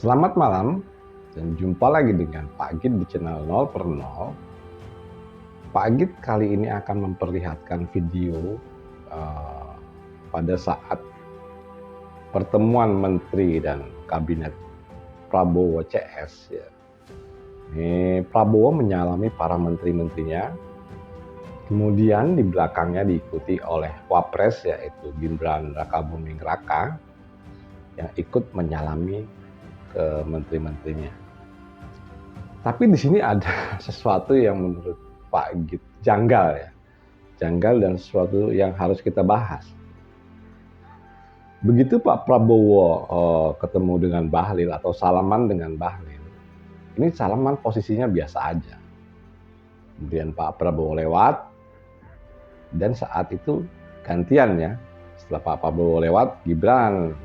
Selamat malam dan jumpa lagi dengan Pak Git di channel 0 per 0. Pak Git kali ini akan memperlihatkan video pada saat pertemuan Menteri dan Kabinet Prabowo CS. Ya. Ini Prabowo menyalami para menteri-menterinya, kemudian di belakangnya diikuti oleh Wapres yaitu Gibran Rakabuming Raka yang ikut menyalami ke menteri-menterinya. Tapi di sini ada sesuatu yang menurut Pak Git janggal ya. Janggal dan sesuatu yang harus kita bahas. Begitu Pak Prabowo ketemu dengan Bahlil atau salaman dengan Bahlil, ini salaman posisinya biasa aja. Kemudian Pak Prabowo lewat, dan saat itu gantian ya. Setelah Pak Prabowo lewat, Gibran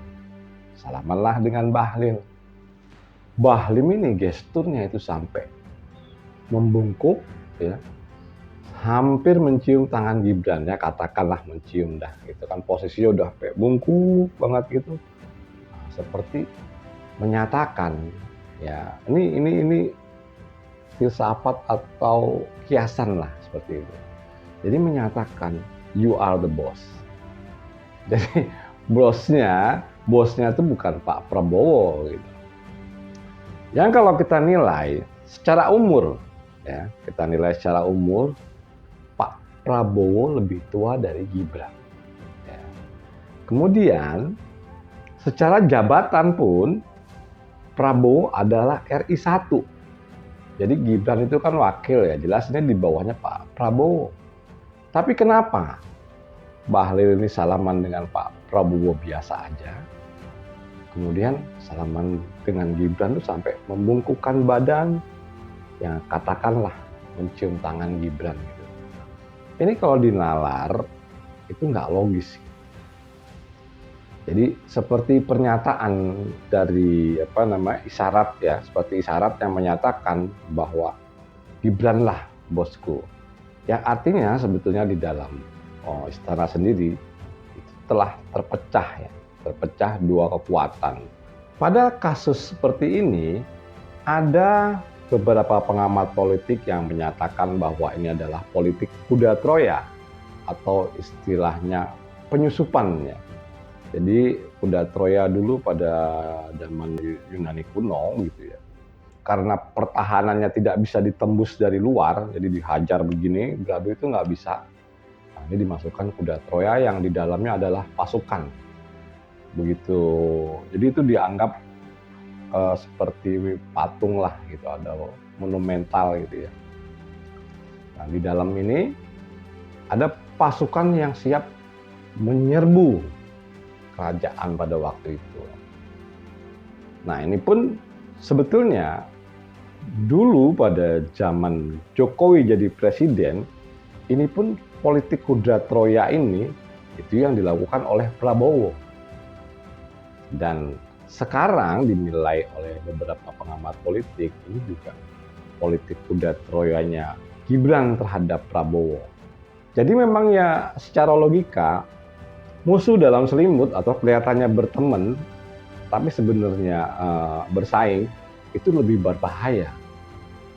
salamanlah dengan Bahlil. Bahlil ini gesturnya itu sampai membungkuk ya, hampir mencium tangan Gibran ya, katakanlah mencium dah gitu kan, posisinya udah kayak bungkuk banget gitu. Nah, seperti menyatakan ya, ini filsafat atau kiasan lah seperti itu. Jadi menyatakan you are the boss. Jadi bosnya itu bukan Pak Prabowo gitu. Yang kalau kita nilai secara umur ya, Pak Prabowo lebih tua dari Gibran. Ya. Kemudian secara jabatan pun Prabowo adalah RI 1. Jadi Gibran itu kan wakil ya, jelasnya di bawahnya Pak Prabowo. Tapi kenapa Bahlil ini salaman dengan Pak Prabowo biasa aja, kemudian salaman dengan Gibran itu sampai membungkukkan badan, yang katakanlah mencium tangan Gibran gitu. Ini kalau dinalar itu nggak logis. Jadi seperti pernyataan dari isyarat ya, seperti isyarat yang menyatakan bahwa Gibran lah bosku. Yang artinya sebetulnya di dalam istana sendiri itu telah terpecah dua kekuatan. Pada kasus seperti ini ada beberapa pengamat politik yang menyatakan bahwa ini adalah politik kuda Troya atau istilahnya penyusupan ya. Jadi kuda Troya dulu pada zaman Yunani kuno gitu ya. Karena pertahanannya tidak bisa ditembus dari luar, jadi dihajar begini, beradu itu nggak bisa. Nah, ini dimasukkan kuda Troya yang di dalamnya adalah pasukan. Begitu. Jadi itu dianggap seperti patung lah gitu, ada monumental gitu ya. Nah, di dalam ini ada pasukan yang siap menyerbu kerajaan pada waktu itu. Nah, ini pun sebetulnya dulu pada zaman Jokowi jadi presiden, ini pun politik kuda Troya ini itu yang dilakukan oleh Prabowo. Dan sekarang dinilai oleh beberapa pengamat politik ini juga politik kuda Troyanya Gibran terhadap Prabowo. Jadi memang ya secara logika musuh dalam selimut atau kelihatannya berteman tapi sebenarnya bersaing itu lebih berbahaya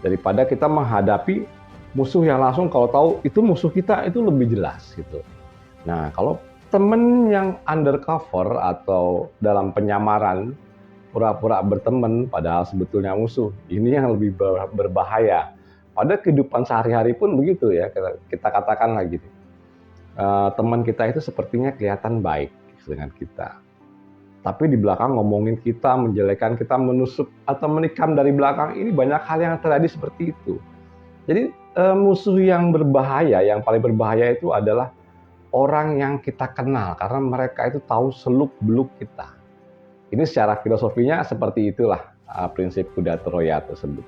daripada kita menghadapi musuh yang langsung kalau tahu itu musuh kita, itu lebih jelas gitu. Nah, kalau temen yang undercover atau dalam penyamaran pura-pura berteman padahal sebetulnya musuh, ini yang lebih berbahaya. Pada kehidupan sehari-hari pun begitu ya, kita katakan lagi teman kita itu sepertinya kelihatan baik dengan kita, tapi di belakang ngomongin kita, menjelekan kita, menusuk atau menikam dari belakang. Ini banyak hal yang terjadi seperti itu. Jadi musuh yang berbahaya, yang paling berbahaya itu adalah orang yang kita kenal, karena mereka itu tahu seluk-beluk kita. Ini secara filosofinya seperti itulah prinsip kuda Troya tersebut.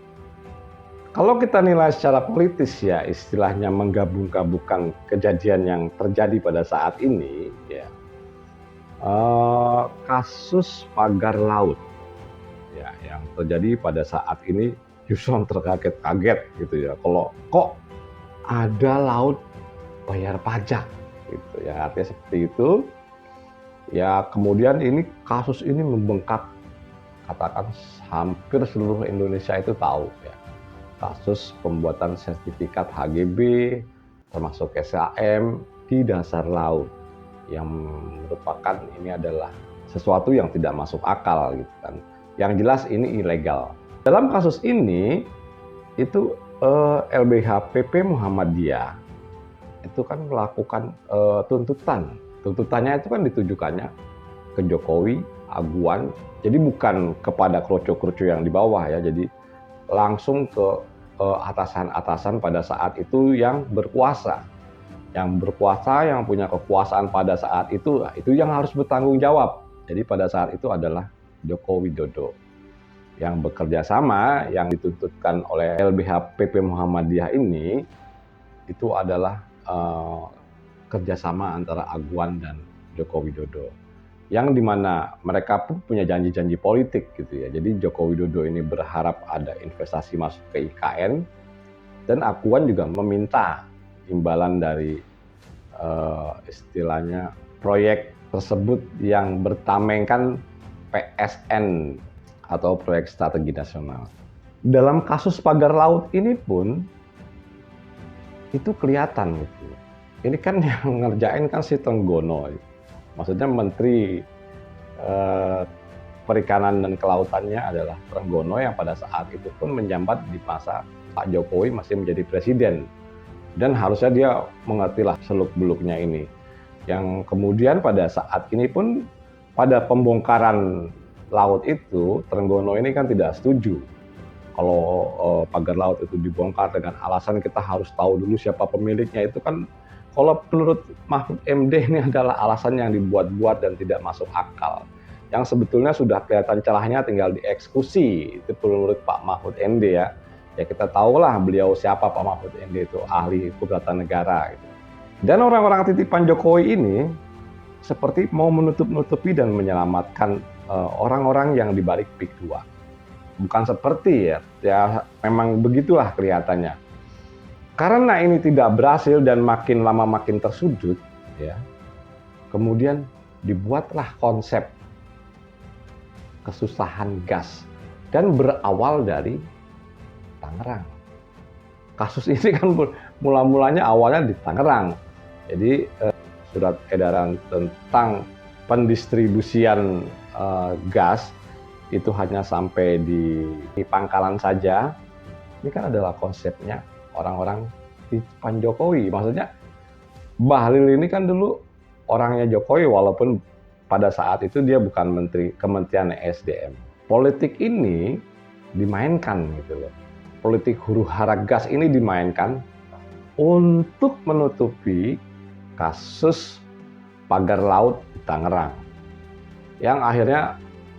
Kalau kita nilai secara politis ya, istilahnya menggabung-gabungkan kejadian yang terjadi pada saat ini ya, kasus pagar laut ya yang terjadi pada saat ini justru terkaget-kaget gitu ya, kalau kok ada laut bayar pajak gitu ya, artinya seperti itu ya. Kemudian kasus ini membengkak katakan hampir seluruh Indonesia itu tahu ya, kasus pembuatan sertifikat HGB termasuk SAM di dasar laut yang merupakan ini adalah sesuatu yang tidak masuk akal gitu kan. Yang jelas ini ilegal. Dalam kasus ini itu LBH PP Muhammadiyah itu kan melakukan tuntutan. Tuntutannya itu kan ditujukannya ke Jokowi, Aguan. Jadi bukan kepada kroco-kroco yang di bawah ya. Jadi langsung ke atasan-atasan pada saat itu yang berkuasa. Yang berkuasa, yang punya kekuasaan pada saat itu yang harus bertanggung jawab. Jadi pada saat itu adalah Joko Widodo. Yang bekerja sama, yang dituntutkan oleh LBH PP Muhammadiyah ini, itu adalah kerjasama antara Aguan dan Joko Widodo. Yang dimana mereka pun punya janji-janji politik gitu ya. Jadi Joko Widodo ini berharap ada investasi masuk ke IKN, dan Aguan juga meminta imbalan dari istilahnya proyek tersebut yang bertamengkan PSN atau proyek strategi nasional. Dalam kasus pagar laut ini pun itu kelihatan gitu. Ini kan yang ngerjain kan si Trenggono, maksudnya Menteri Perikanan dan Kelautannya adalah Trenggono yang pada saat itu pun menjabat di masa Pak Jokowi masih menjadi presiden. Dan harusnya dia mengertilah seluk-beluknya ini. Yang kemudian pada saat ini pun pada pembongkaran laut itu, Trenggono ini kan tidak setuju kalau pagar laut itu dibongkar dengan alasan kita harus tahu dulu siapa pemiliknya. Itu kan kalau menurut Mahfud MD ini adalah alasan yang dibuat-buat dan tidak masuk akal. Yang sebetulnya sudah kelihatan celahnya tinggal dieksekusi. Itu menurut Pak Mahfud MD ya. Ya kita tahulah beliau siapa Pak Mahfud MD itu, ahli hukum tata negara gitu. Dan orang-orang titipan Jokowi ini seperti mau menutup-nutupi dan menyelamatkan orang-orang yang di balik PIK 2. Bukan seperti ya memang begitulah kelihatannya. Karena ini tidak berhasil dan makin lama makin tersudut ya. Kemudian dibuatlah konsep kesusahan gas dan berawal dari Tangerang. Kasus ini kan mula-mulanya awalnya di Tangerang. Jadi surat edaran tentang pendistribusian gas itu hanya sampai di pangkalan saja. Ini kan adalah konsepnya orang-orang di Pan Jokowi. Maksudnya Bahlil ini kan dulu orangnya Jokowi walaupun pada saat itu dia bukan menteri Kementerian SDM. Politik ini dimainkan gitu loh. Politik huru-hara gas ini dimainkan untuk menutupi kasus pagar laut di Tangerang. Yang akhirnya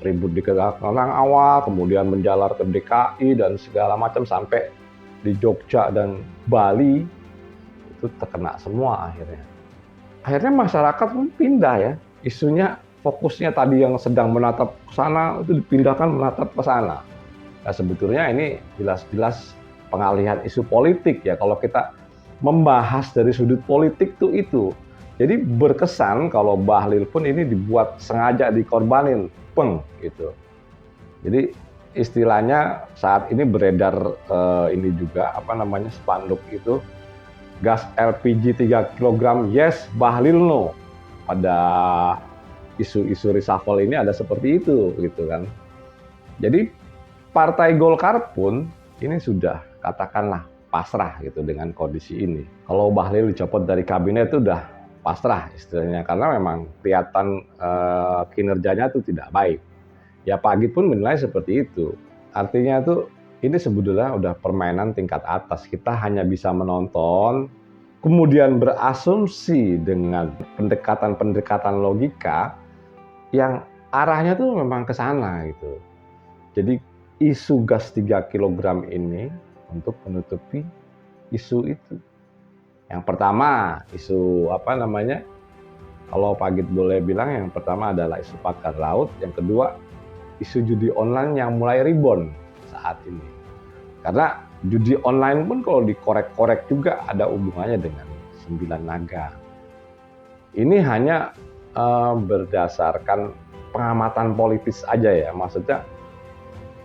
ribut di Tangerang awal, kemudian menjalar ke DKI dan segala macam sampai di Jogja dan Bali itu terkena semua akhirnya. Akhirnya masyarakat pun pindah ya, isunya fokusnya tadi yang sedang menatap ke sana itu dipindahkan menatap ke sana. Nah, sebetulnya ini jelas-jelas pengalihan isu politik ya kalau kita membahas dari sudut politik tuh itu. Jadi berkesan kalau Bahlil pun ini dibuat sengaja dikorbanin, gitu. Jadi istilahnya saat ini beredar ini juga spanduk itu gas LPG 3 kg yes, Bahlil no. Pada isu-isu reshuffle ini ada seperti itu gitu kan. Jadi Partai Golkar pun ini sudah katakanlah pasrah gitu dengan kondisi ini. Kalau Bahlil dicopot dari kabinet itu udah pasrah istilahnya karena memang kelihatan kinerjanya itu tidak baik. Ya Pak Agit pun menilai seperti itu. Artinya tuh ini sebetulnya udah permainan tingkat atas. Kita hanya bisa menonton, kemudian berasumsi dengan pendekatan-pendekatan logika yang arahnya tuh memang ke sana gitu. Jadi isu gas 3 kg ini untuk menutupi isu itu. Yang pertama, isu kalau Pak Agit boleh bilang yang pertama adalah isu pagar laut, yang kedua isu judi online yang mulai rebound saat ini. Karena judi online pun kalau dikorek-korek juga ada hubungannya dengan 9 naga. Ini hanya berdasarkan pengamatan politis aja ya, maksudnya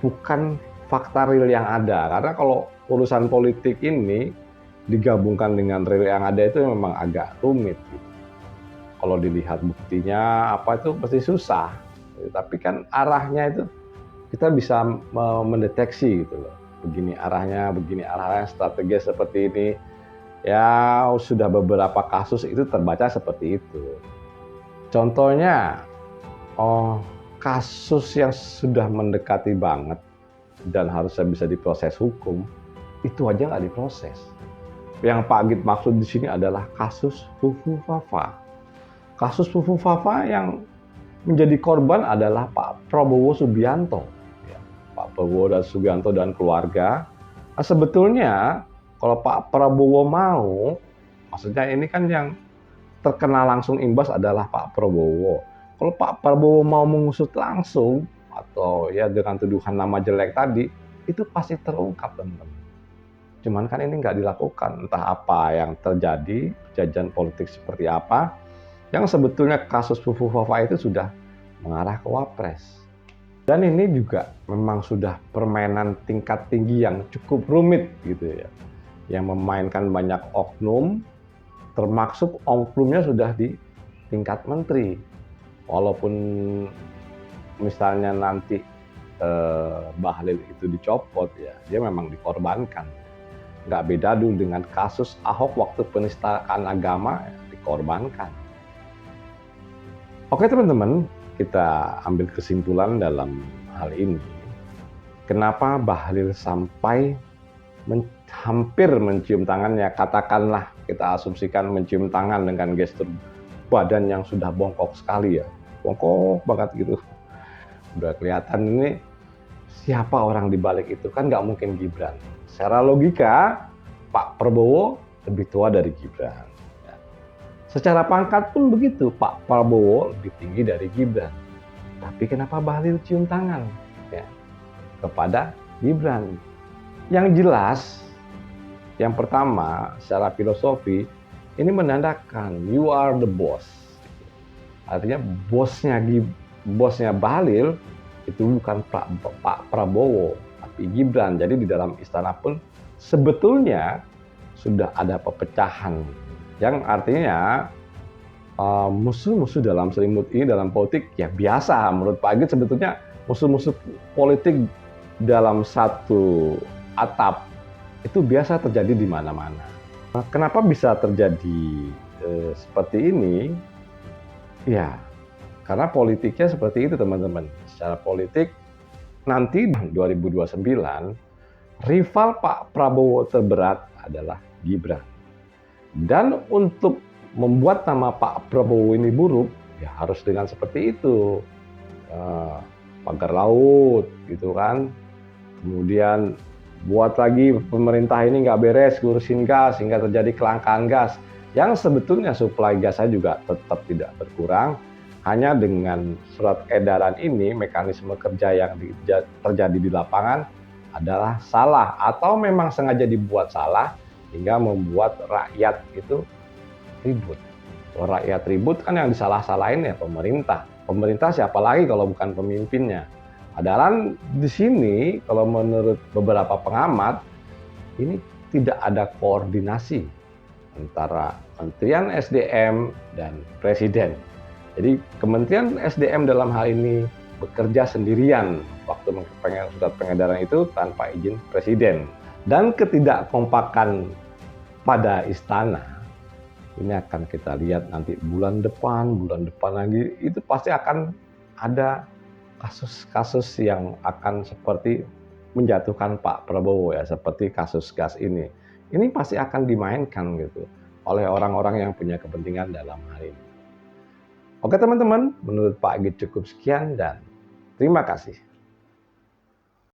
bukan fakta real yang ada. Karena kalau urusan politik ini digabungkan dengan real yang ada itu memang agak rumit gitu. Kalau dilihat buktinya apa itu pasti susah. Tapi kan arahnya itu kita bisa mendeteksi gitu loh. Begini arahnya, strategi seperti ini. Ya sudah beberapa kasus itu terbaca seperti itu. Contohnya, kasus yang sudah mendekati banget dan harusnya bisa diproses hukum, itu aja nggak diproses. Yang Pak Agit maksud di sini adalah kasus Fufu Fafa. Kasus Fufu Fafa yang menjadi korban adalah Pak Prabowo Subianto. Ya, Pak Prabowo dan Subianto dan keluarga. Nah, sebetulnya kalau Pak Prabowo mau, maksudnya ini kan yang terkena langsung imbas adalah Pak Prabowo. Kalau Pak Prabowo mau mengusut langsung atau ya dengan tuduhan nama jelek tadi, itu pasti terungkap, teman-teman. Cuman kan ini nggak dilakukan, entah apa yang terjadi, jajan politik seperti apa, yang sebetulnya kasus Fufu Fafa itu sudah mengarah ke Wapres. Dan ini juga memang sudah permainan tingkat tinggi yang cukup rumit gitu ya, yang memainkan banyak oknum, termasuk oknumnya sudah di tingkat menteri. Walaupun misalnya nanti Bahlil itu dicopot ya, dia memang dikorbankan. Nggak beda dulu dengan kasus Ahok waktu penistaan agama ya, dikorbankan. Oke teman-teman, kita ambil kesimpulan dalam hal ini. Kenapa Bahlil sampai hampir mencium tangannya, katakanlah kita asumsikan mencium tangan dengan gestur badan yang sudah bongkok sekali ya, bongkok banget gitu. Udah kelihatan ini siapa orang di balik itu, kan nggak mungkin Gibran. Secara logika Pak Prabowo lebih tua dari Gibran. Secara pangkat pun begitu, Pak Prabowo lebih tinggi dari Gibran. Tapi kenapa Bahlil cium tangan ya, kepada Gibran? Yang jelas, yang pertama secara filosofi, ini menandakan you are the boss. Artinya bosnya Bahlil itu bukan Pak Prabowo, tapi Gibran. Jadi di dalam istana pun sebetulnya sudah ada perpecahan. Yang artinya musuh-musuh dalam selimut ini dalam politik ya biasa. Menurut Pak Agit sebetulnya musuh-musuh politik dalam satu atap itu biasa terjadi di mana-mana. Kenapa bisa terjadi seperti ini? Ya, karena politiknya seperti itu teman-teman. Secara politik nanti 2029 rival Pak Prabowo terberat adalah Gibran. Dan untuk membuat nama Pak Prabowo ini buruk, ya harus dengan seperti itu. Pagar laut, gitu kan. Kemudian buat lagi pemerintah ini nggak beres ngurusin gas, sehingga terjadi kelangkaan gas. Yang sebetulnya suplai gasnya juga tetap tidak berkurang. Hanya dengan surat edaran ini, mekanisme kerja yang terjadi di lapangan adalah salah. Atau memang sengaja dibuat salah, hingga membuat rakyat itu ribut. Kalau rakyat ribut kan yang disalah-salahin ya pemerintah. Pemerintah siapa lagi kalau bukan pemimpinnya? Padahal di sini kalau menurut beberapa pengamat ini tidak ada koordinasi antara Kementerian SDM dan Presiden. Jadi Kementerian SDM dalam hal ini bekerja sendirian waktu surat pengedaran itu tanpa izin Presiden. Dan ketidakkompakan pada istana ini akan kita lihat nanti bulan depan lagi itu pasti akan ada kasus-kasus yang akan seperti menjatuhkan Pak Prabowo ya, seperti kasus gas ini. Ini pasti akan dimainkan gitu oleh orang-orang yang punya kepentingan dalam hal ini. Oke teman-teman, menurut Pak Agit cukup sekian dan terima kasih.